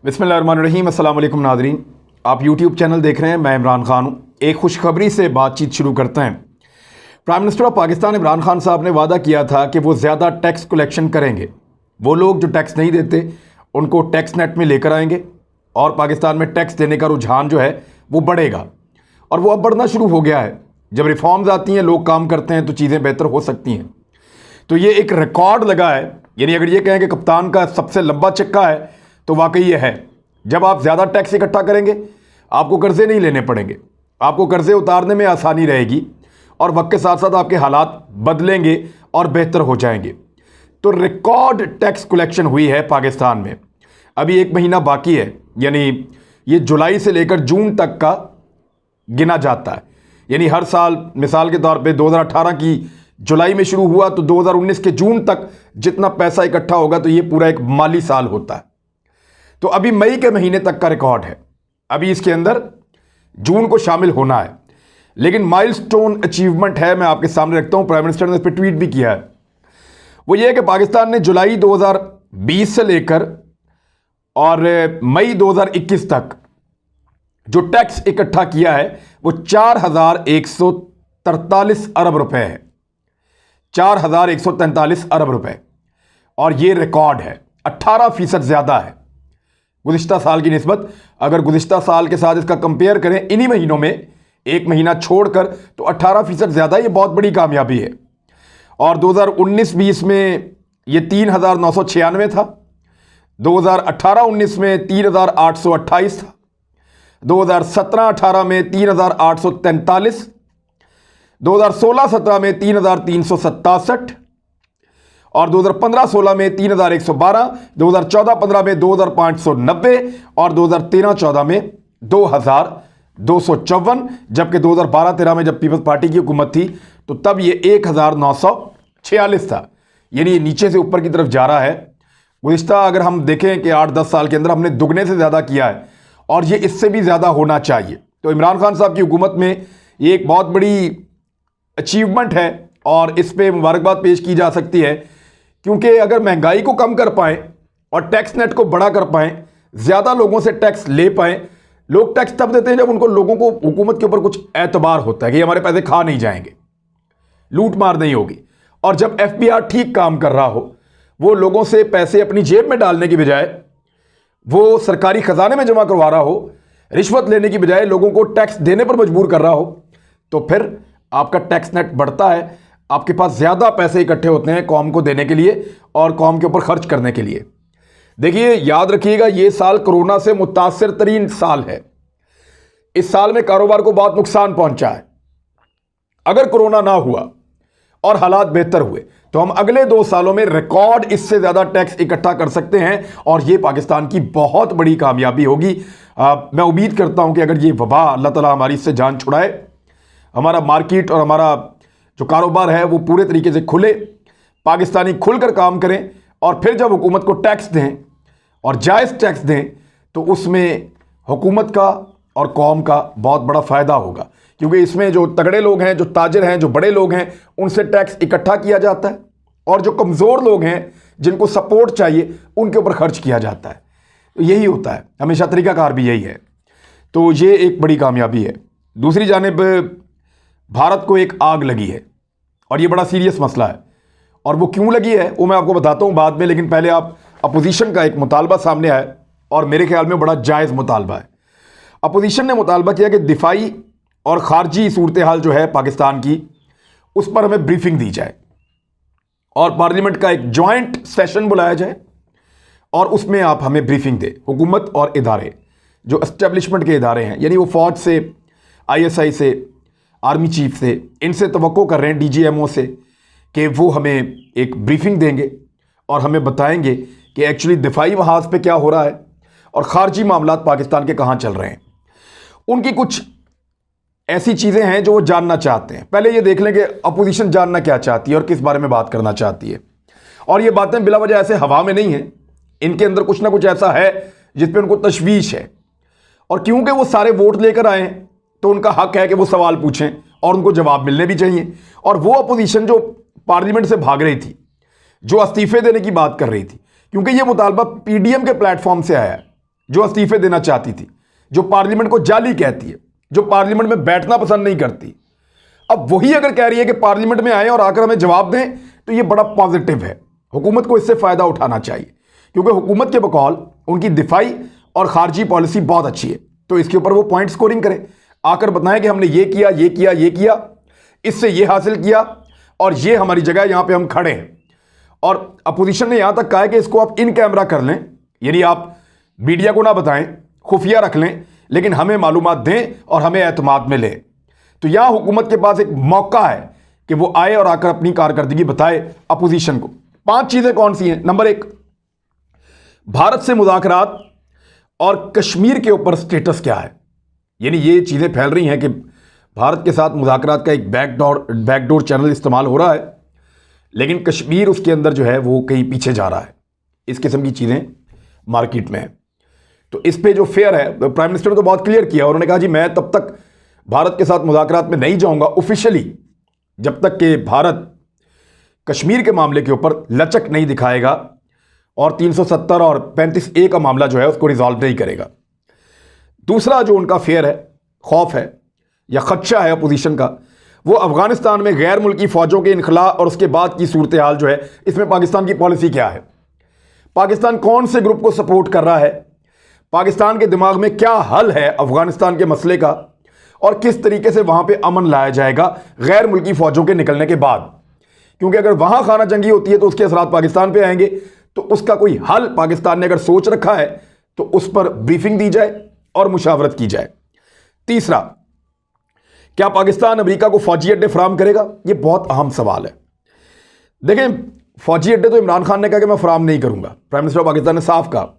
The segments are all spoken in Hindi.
बिस्मिल्लाहिर्रहमानिर्रहीम। अस्सलाम वालेकुम नाज़रीन, आप यूट्यूब चैनल देख रहे हैं। मैं इमरान खान हूँ। एक खुशखबरी से बातचीत शुरू करते हैं। Prime minister of Pakistan Imran Khan साहब ने वादा किया था कि वो ज़्यादा टैक्स कलेक्शन करेंगे। वो लोग जो टैक्स नहीं देते उनको टैक्स नेट में लेकर आएंगे और पाकिस्तान में टैक्स देने का रुझान जो है वो बढ़ेगा, और वो अब बढ़ना शुरू हो गया है। जब रिफॉर्म्स आती हैं, लोग काम करते हैं, तो चीज़ें बेहतर हो सकती हैं। तो ये एक रिकॉर्ड लगा है। यानी अगर ये कहें कि कप्तान का सबसे लंबा चक्का है, तो वाकई ये है। जब आप ज़्यादा टैक्स इकट्ठा करेंगे, आपको कर्ज़े नहीं लेने पड़ेंगे, आपको कर्ज़े उतारने में आसानी रहेगी, और वक्त के साथ साथ आपके हालात बदलेंगे और बेहतर हो जाएंगे। तो रिकॉर्ड टैक्स कलेक्शन हुई है पाकिस्तान में। अभी 1 महीना बाकी है, यानी ये जुलाई से लेकर जून तक का गिना जाता है। यानी हर साल मिसाल के तौर पे 2018 की जुलाई में शुरू हुआ तो 2019 के जून तक जितना पैसा इकट्ठा होगा, तो ये पूरा एक माली साल होता है। तो अभी मई के महीने तक का रिकॉर्ड है। अभी इसके अंदर जून को शामिल होना है, लेकिन माइलस्टोन अचीवमेंट है, मैं आपके सामने रखता हूं। प्राइम मिनिस्टर ने इस पर ट्वीट भी किया है। वो ये है कि पाकिस्तान ने जुलाई 2020 से लेकर और मई 2021 तक जो टैक्स इकट्ठा किया है वो 4143 अरब रुपए है। 4143 अरब रुपए, और ये रिकॉर्ड है। 18% ज़्यादा है गुज़िश्ता साल की निस्बत। अगर गुज़िश्ता साल के साथ इसका कंपेयर करें इन्हीं महीनों में, 1 महीना छोड़कर, तो 18% ज़्यादा। ये बहुत बड़ी कामयाबी है। और 2019-20 में ये 3996 था, 2018-19 में 3828 था, 2017-18 में 3843, 2016-17 में 3367, और 2015-16 में 3112, 2014-15 में 2590, और 2013-14 में 2254। जबकि 2012-13 में जब पीपल्स पार्टी की हुकूमत थी तो तब ये 1946 था। यानी ये नीचे से ऊपर की तरफ जा रहा है। गुज़िश्ता अगर हम देखें कि 8-10 साल के अंदर हमने दुगने से ज़्यादा किया है, और ये इससे भी ज़्यादा होना चाहिए। तो इमरान खान साहब की हुकूमत में ये एक बहुत बड़ी अचीवमेंट है, और इस पर मुबारकबाद पेश की जा सकती है। क्योंकि अगर महंगाई को कम कर पाएँ और टैक्स नेट को बड़ा कर पाएँ, ज़्यादा लोगों से टैक्स ले पाएँ। लोग टैक्स तब देते हैं जब उनको, लोगों को हुकूमत के ऊपर कुछ एतबार होता है कि हमारे पैसे खा नहीं जाएंगे, लूट मार नहीं होगी। और जब एफबीआर ठीक काम कर रहा हो, वो लोगों से पैसे अपनी जेब में डालने की बजाय वो सरकारी खजाने में जमा करवा रहा हो, रिश्वत लेने की बजाय लोगों को टैक्स देने पर मजबूर कर रहा हो, तो फिर आपका टैक्स नेट बढ़ता है। आपके पास ज़्यादा पैसे इकट्ठे होते हैं कौम को देने के लिए और कौम के ऊपर खर्च करने के लिए। देखिए, याद रखिएगा, ये साल कोरोना से मुतासिर तरीन साल है। इस साल में कारोबार को बहुत नुकसान पहुंचा है। अगर कोरोना ना हुआ और हालात बेहतर हुए तो हम अगले 2 सालों में रिकॉर्ड इससे ज़्यादा टैक्स इकट्ठा कर सकते हैं, और ये पाकिस्तान की बहुत बड़ी कामयाबी होगी। मैं उम्मीद करता हूं कि अगर ये वबा, अल्लाह ताला हमारी इससे जान छुड़ाए, हमारा मार्केट और हमारा जो कारोबार है वो पूरे तरीके से खुले, पाकिस्तानी खुलकर काम करें, और फिर जब हुकूमत को टैक्स दें और जायज़ टैक्स दें, तो उसमें हुकूमत का और कौम का बहुत बड़ा फ़ायदा होगा। क्योंकि इसमें जो तगड़े लोग हैं, जो ताजिर हैं, जो बड़े लोग हैं, उनसे टैक्स इकट्ठा किया जाता है, और जो कमज़ोर लोग हैं, जिनको सपोर्ट चाहिए, उनके ऊपर खर्च किया जाता है। तो यही होता है, हमेशा तरीक़ाकार भी यही है। तो ये एक बड़ी कामयाबी है। दूसरी जानिब भारत को एक आग लगी है, और ये बड़ा सीरियस मसला है। और वो क्यों लगी है वो मैं आपको बताता हूँ बाद में, लेकिन पहले आप अपोजिशन का एक मुतालबा सामने आया, और मेरे ख्याल में बड़ा जायज़ मुतालबा है। अपोजिशन ने मुतालबा किया कि दिफाई और ख़ारजी सूरत हाल जो है पाकिस्तान की, उस पर हमें ब्रीफिंग दी जाए, और पार्लियामेंट का एक जॉइंट सेशन बुलाया जाए, और उसमें आप हमें ब्रीफिंग दें। हुकूमत और इदारे, जो एस्टेब्लिशमेंट के इदारे हैं, यानी वो फ़ौज से, ISI से, आर्मी चीफ से, इनसे तवक्को कर रहे हैं, DGMO से, कि वो हमें एक ब्रीफिंग देंगे और हमें बताएंगे कि एक्चुअली दिफाई महाज पे क्या हो रहा है और ख़ारजी मामलात पाकिस्तान के कहाँ चल रहे हैं। उनकी कुछ ऐसी चीज़ें हैं जो वो जानना चाहते हैं। पहले ये देख लें कि अपोजिशन जानना क्या चाहती है और किस बारे में बात करना चाहती है। और ये बातें बिला वजह ऐसे हवा में नहीं हैं, इनके अंदर कुछ ना कुछ ऐसा है जिस पे उनको तशवीश है। और क्योंकि वो सारे वोट लेकर आए हैं, तो उनका हक है कि वो सवाल पूछें और उनको जवाब मिलने भी चाहिए। और वो अपोजिशन जो पार्लियामेंट से भाग रही थी, जो इस्तीफे देने की बात कर रही थी, क्योंकि ये मुतालबा PDM के प्लेटफॉर्म से आया है, जो इस्तीफे देना चाहती थी, जो पार्लियामेंट को जाली कहती है, जो पार्लियामेंट में बैठना पसंद नहीं करती, अब वही अगर कह रही है कि पार्लियामेंट में आए और आकर हमें जवाब दें, तो ये बड़ा पॉजिटिव है। हुकूमत को इससे फ़ायदा उठाना चाहिए, क्योंकि हुकूमत के बकौल उनकी दिफाई और खारजी पॉलिसी बहुत अच्छी है। तो इसके ऊपर वो पॉइंट स्कोरिंग करें, आकर बताएं कि हमने ये किया, ये किया, ये किया, इससे ये हासिल किया और ये हमारी जगह, यहां पे हम खड़े हैं। और अपोजिशन ने यहां तक कहा है कि इसको आप इन कैमरा कर लें, यानी आप मीडिया को ना बताएं, खुफिया रख लें, लेकिन हमें मालूमात दें और हमें एतमाद में लें। तो यहां हुकूमत के पास एक मौका है कि वो आए और आकर अपनी कारकर्दगी बताए अपोजिशन को। 5 चीजें कौन सी हैं? नंबर 1, भारत से मुज़ाकरात और कश्मीर के ऊपर स्टेटस क्या है। यानी ये चीज़ें फैल रही हैं कि भारत के साथ मुज़ाकरात का एक बैकडोर चैनल इस्तेमाल हो रहा है, लेकिन कश्मीर उसके अंदर जो है वो कहीं पीछे जा रहा है। इस किस्म की चीज़ें मार्केट में हैं। तो इस पे जो फेयर है, प्राइम मिनिस्टर ने तो बहुत क्लियर किया, उन्होंने कहा जी मैं तब तक भारत के साथ मुज़ाकरात में नहीं जाऊंगा ऑफिशियली जब तक कि भारत कश्मीर के मामले के ऊपर लचक नहीं दिखाएगा और 370 और 35A का मामला जो है उसको रिजॉल्व नहीं करेगा। दूसरा जो उनका फेयर है, खौफ है या खदशा है अपोजिशन का, वो अफगानिस्तान में गैर मुल्की फ़ौजों के इनखला और उसके बाद की सूरत हाल जो है, इसमें पाकिस्तान की पॉलिसी क्या है, पाकिस्तान कौन से ग्रुप को सपोर्ट कर रहा है, पाकिस्तान के दिमाग में क्या हल है अफगानिस्तान के मसले का, और किस तरीके से वहां पे अमन लाया जाएगा गैर मुल्की फ़ौजों के निकलने के बाद। क्योंकि अगर वहां खाना जंगी होती है तो उसके असरात पाकिस्तान पे आएंगे, तो उसका कोई हल पाकिस्तान ने अगर सोच रखा है तो उस पर ब्रीफिंग दी जाए और मुशावरत की जाए। तीसरा, क्या पाकिस्तान अमेरिका को फौजी अड्डे फराहम करेगा? यह बहुत अहम सवाल है। देखें, फौजी अड्डे तो इमरान खान ने कहा कि मैं फराहम नहीं करूंगा, प्राइम मिनिस्टर ऑफ पाकिस्तान ने साफ कहा,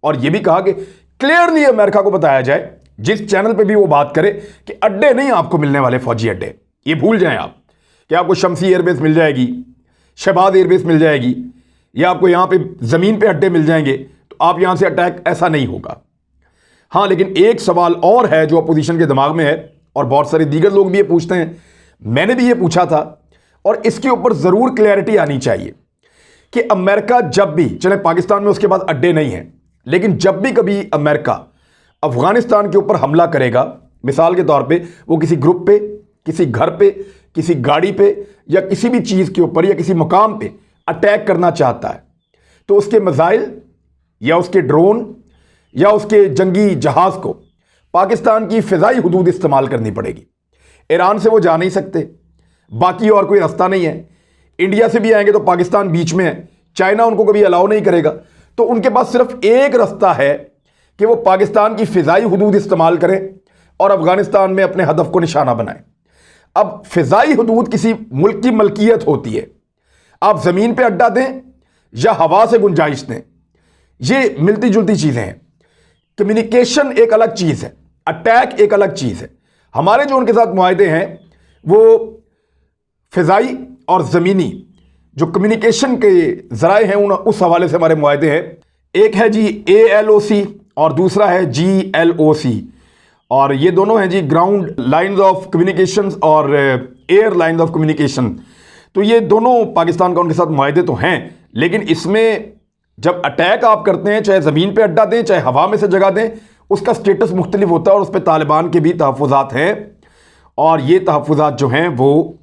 और यह भी कहा कि क्लियरली अमेरिका को बताया जाए जिस चैनल पे भी वो बात करे कि अड्डे नहीं आपको मिलने वाले, फौजी अड्डे ये भूल जाएं आप, कि आपको शमसी एयरबेस मिल जाएगी, शहबाज एयरबेस मिल जाएगी, या आपको यहां पे ज़मीन पे अड्डे मिल जाएंगे तो आप यहां से अटैक, ऐसा नहीं होगा। हाँ, लेकिन एक सवाल और है जो अपोजिशन के दिमाग में है और बहुत सारे दीगर लोग भी ये पूछते हैं, मैंने भी ये पूछा था, और इसके ऊपर ज़रूर क्लैरिटी आनी चाहिए कि अमेरिका जब भी, चले पाकिस्तान में उसके बाद अड्डे नहीं हैं, लेकिन जब भी कभी अमेरिका अफगानिस्तान के ऊपर हमला करेगा, मिसाल के तौर पे वो किसी ग्रुप पे, किसी घर पे, किसी गाड़ी पे, या किसी भी चीज़ के ऊपर या किसी मुकाम पे अटैक करना चाहता है, तो उसके मिसाइल या उसके ड्रोन या उसके जंगी जहाज़ को पाकिस्तान की फ़िज़ाई हुदूद इस्तेमाल करनी पड़ेगी। ईरान से वो जा नहीं सकते, बाकी और कोई रास्ता नहीं है। इंडिया से भी आएंगे तो पाकिस्तान बीच में है, चाइना उनको कभी अलाउ नहीं करेगा। तो उनके पास सिर्फ एक रास्ता है कि वो पाकिस्तान की फ़िज़ाई हुदूद इस्तेमाल करें और अफगानिस्तान में अपने हदफ को निशाना बनाएं। अब फ़िज़ाई हुदूद किसी मुल्क की मलकियत होती है, आप ज़मीन पे अड्डा दें या हवा से गुंजाइश दें, ये मिलती जुलती चीज़ें हैं। कम्युनिकेशन एक अलग चीज़ है, अटैक एक अलग चीज़ है। हमारे जो उनके साथ मुआहदे हैं वो फ़िज़ाई और ज़मीनी जो कम्युनिकेशन के ज़राए हैं उस हवाले से हमारे मुआहदे हैं। एक है जी ALOC और दूसरा है GLOC, और ये दोनों हैं जी ग्राउंड लाइंस ऑफ कम्युनिकेशन और एयर लाइंस ऑफ कम्युनिकेशन। तो ये दोनों पाकिस्तान का उनके साथ मुआहदे तो हैं, लेकिन इसमें जब अटैक आप करते हैं, चाहे ज़मीन पे अड्डा दें चाहे हवा में से जगह दें, उसका स्टेटस मुख्तलिफ होता है और उस पर तालिबान के भी तहफ़्फ़ुज़ात हैं, और ये तहफ़्फ़ुज़ात जो हैं वो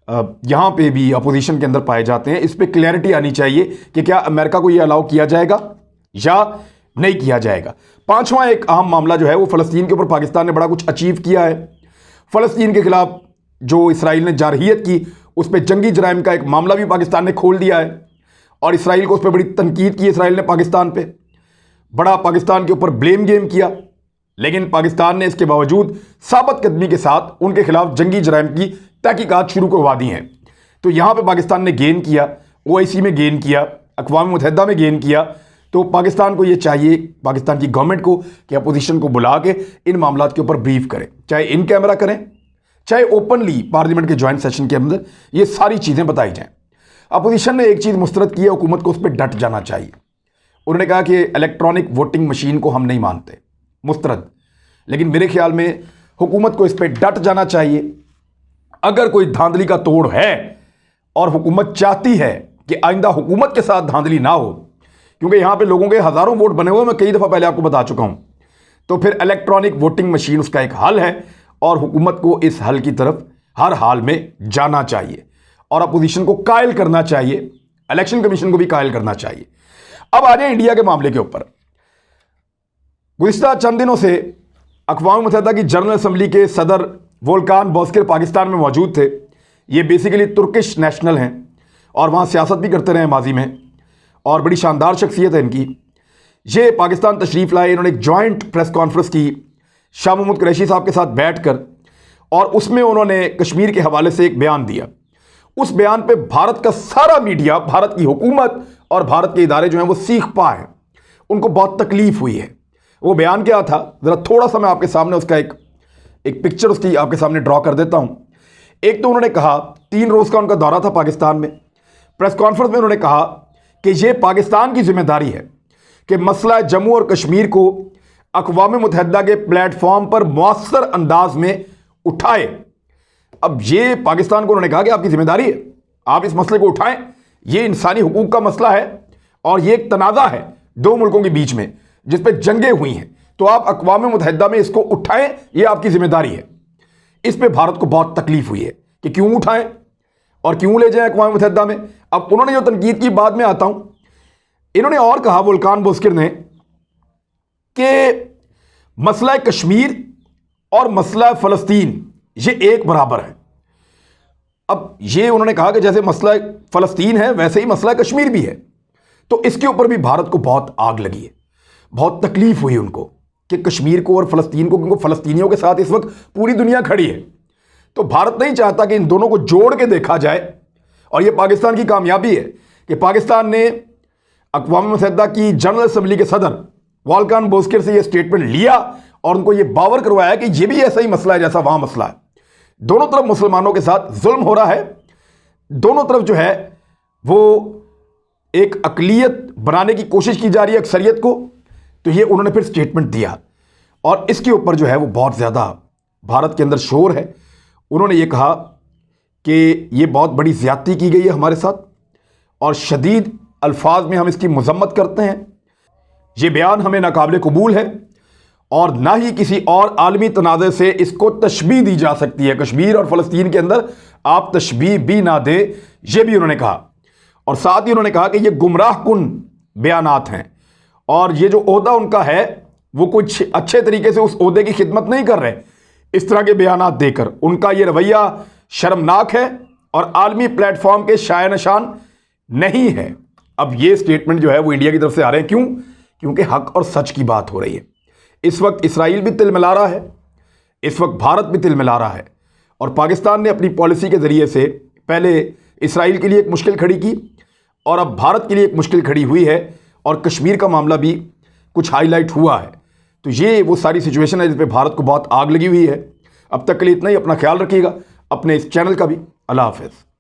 यहाँ पे भी अपोजिशन के अंदर पाए जाते हैं। इस पर क्लैरिटी आनी चाहिए कि क्या अमेरिका को ये अलाउ किया जाएगा या नहीं किया जाएगा। पांचवा एक अहम मामला जो है वो फ़लस्तीन के ऊपर पाकिस्तान ने बड़ा कुछ अचीव किया है। फ़लस्तीन के खिलाफ जो इसराइल ने जारहियत की, उस पर जंगी जराइम का एक मामला भी पाकिस्तान ने खोल दिया है, और इसराइल को उस पर बड़ी तनकीद की इसराइल ने पाकिस्तान पे, बड़ा पाकिस्तान के ऊपर ब्लेम गेम किया, लेकिन पाकिस्तान ने इसके बावजूद साबित कदमी के साथ उनके खिलाफ जंगी जराइम की तहकीकात शुरू करवा दी हैं। तो यहाँ पे पाकिस्तान ने गेन किया, OIC में गेन किया, अक़वाम मुत्तहिदा में गेन किया। तो पाकिस्तान को ये चाहिए, पाकिस्तान की गवर्नमेंट को, कि अपोजिशन को बुला के इन मामलात के ऊपर ब्रीफ करें, चाहे इन कैमरा करें चाहे ओपनली पार्लियामेंट के ज्वाइंट सेशन के अंदर ये सारी चीज़ें बताई जाएँ। अपोजिशन ने एक चीज़ मुस्तरद की है, हुकूमत को उस पर डट जाना चाहिए। उन्होंने कहा कि इलेक्ट्रॉनिक वोटिंग मशीन को हम नहीं मानते, मुस्तरद, लेकिन मेरे ख्याल में हुकूमत को इस पर डट जाना चाहिए। अगर कोई धांधली का तोड़ है और हुकूमत चाहती है कि आइंदा हुकूमत के साथ धांधली ना हो, क्योंकि यहाँ पे लोगों के हज़ारों वोट बने हुए, मैं कई दफ़ा पहले आपको बता चुका हूँ। तो फिर इलेक्ट्रॉनिक वोटिंग मशीन उसका एक हल है और हुकूमत को इस हल की तरफ हर हाल में जाना चाहिए और अपोजिशन को कायल करना चाहिए, इलेक्शन कमीशन को भी कायल करना चाहिए। अब आ जाए इंडिया के मामले के ऊपर। गुज़िश्ता चंद दिनों से अक़वाम मुत्तहिदा की जनरल असम्बली के सदर वोल्कान बोस्किर पाकिस्तान में मौजूद थे। ये बेसिकली तुर्किश नेशनल हैं और वहाँ सियासत भी करते रहे माजी में और बड़ी शानदार शख्सियत है इनकी। ये पाकिस्तान तशरीफ़ लाए, इन्होंने एक जॉइंट प्रेस कॉन्फ्रेंस की शाह महमूद कुरैशी साहब के साथ बैठकर और उसमें उन्होंने कश्मीर के हवाले से एक बयान दिया। उस बयान पे भारत का सारा मीडिया, भारत की हुकूमत और भारत के इदारे जो हैं वो सीख पाए, उनको बहुत तकलीफ हुई है। वो बयान क्या था, ज़रा थोड़ा सा मैं आपके सामने उसका एक पिक्चर उसकी आपके सामने ड्रॉ कर देता हूँ। एक तो उन्होंने कहा, 3 रोज़ का उनका दौरा था पाकिस्तान में। प्रेस कॉन्फ्रेंस में उन्होंने कहा कि ये पाकिस्तान की जिम्मेदारी है कि मसला जम्मू और कश्मीर को अक़वाम मुत्तहिदा के प्लेटफॉर्म पर मौसर अंदाज में उठाए। अब ये पाकिस्तान को उन्होंने कहा कि आपकी जिम्मेदारी है, आप इस मसले को उठाएं, ये इंसानी हुकूक का मसला है और ये एक तनाज़ा है 2 मुल्कों के बीच में जिस पे जंगें हुई हैं, तो आप अक़वाम मुत्तहिदा में इसको उठाएं, ये आपकी जिम्मेदारी है। इस पे भारत को बहुत तकलीफ हुई है कि क्यों उठाएं और क्यों ले जाएं अक़वाम मुत्तहिदा में। अब उन्होंने जो तनकीद की, बाद में आता हूं, इन्होंने और कहा वोल्कान बोस्किर ने कि मसला कश्मीर और मसला फ़लस्तीन ये एक बराबर है। अब ये उन्होंने कहा कि जैसे मसला फ़लस्तीन है वैसे ही मसला कश्मीर भी है। तो इसके ऊपर भी भारत को बहुत आग लगी है, बहुत तकलीफ हुई उनको कि कश्मीर को और फ़लस्तीन को, क्योंकि फ़लस्तीनियों के साथ इस वक्त पूरी दुनिया खड़ी है। तो भारत नहीं चाहता कि इन दोनों को जोड़ के देखा जाए और ये पाकिस्तान की कामयाबी है कि पाकिस्तान ने अक़वाम मुत्तहिदा की जनरल असम्बली के सदर वोल्कान बोस्किर से ये स्टेटमेंट लिया और उनको ये बावर करवाया कि ये भी ऐसा ही मसला है जैसा वहाँ मसला है। दोनों तरफ मुसलमानों के साथ जुल्म हो रहा है, दोनों तरफ जो है वो एक अक़लियत बनाने की कोशिश की जा रही है अक्सरियत को। तो ये उन्होंने फिर स्टेटमेंट दिया और इसके ऊपर जो है वो बहुत ज़्यादा भारत के अंदर शोर है। उन्होंने ये कहा कि ये बहुत बड़ी ज़्यादती की गई है हमारे साथ और शदीद अल्फाज में हम इसकी मज़म्मत करते हैं। ये बयान हमें नाकाबिल कबूल है और ना ही किसी और आलमी तनाज़े से इसको तशबीह दी जा सकती है। कश्मीर और फ़लस्तीन के अंदर आप तशबीह भी ना दें, ये भी उन्होंने कहा। और साथ ही उन्होंने कहा कि ये गुमराह कुन बयानात हैं और ये ओहदा उनका है वो कुछ अच्छे तरीके से उस ओहदे की खिदमत नहीं कर रहे इस तरह के बयानात देकर। उनका ये रवैया शर्मनाक है और आलमी प्लेटफॉर्म के शाया निशान नहीं है। अब ये स्टेटमेंट जो है वो इंडिया की तरफ से आ रहे हैं, क्यों? क्योंकि हक और सच की बात हो रही है। इस वक्त इसराइल भी तिलमिला रहा है, इस वक्त भारत भी तिलमिला रहा है और पाकिस्तान ने अपनी पॉलिसी के ज़रिए से पहले इसराइल के लिए एक मुश्किल खड़ी की और अब भारत के लिए एक मुश्किल खड़ी हुई है और कश्मीर का मामला भी कुछ हाईलाइट हुआ है। तो ये वो सारी सिचुएशन है जिस पे भारत को बहुत आग लगी हुई है। अब तक के लिए इतना ही। अपना ख्याल रखिएगा, अपने इस चैनल का भी। अल्लाह हाफ़िज़।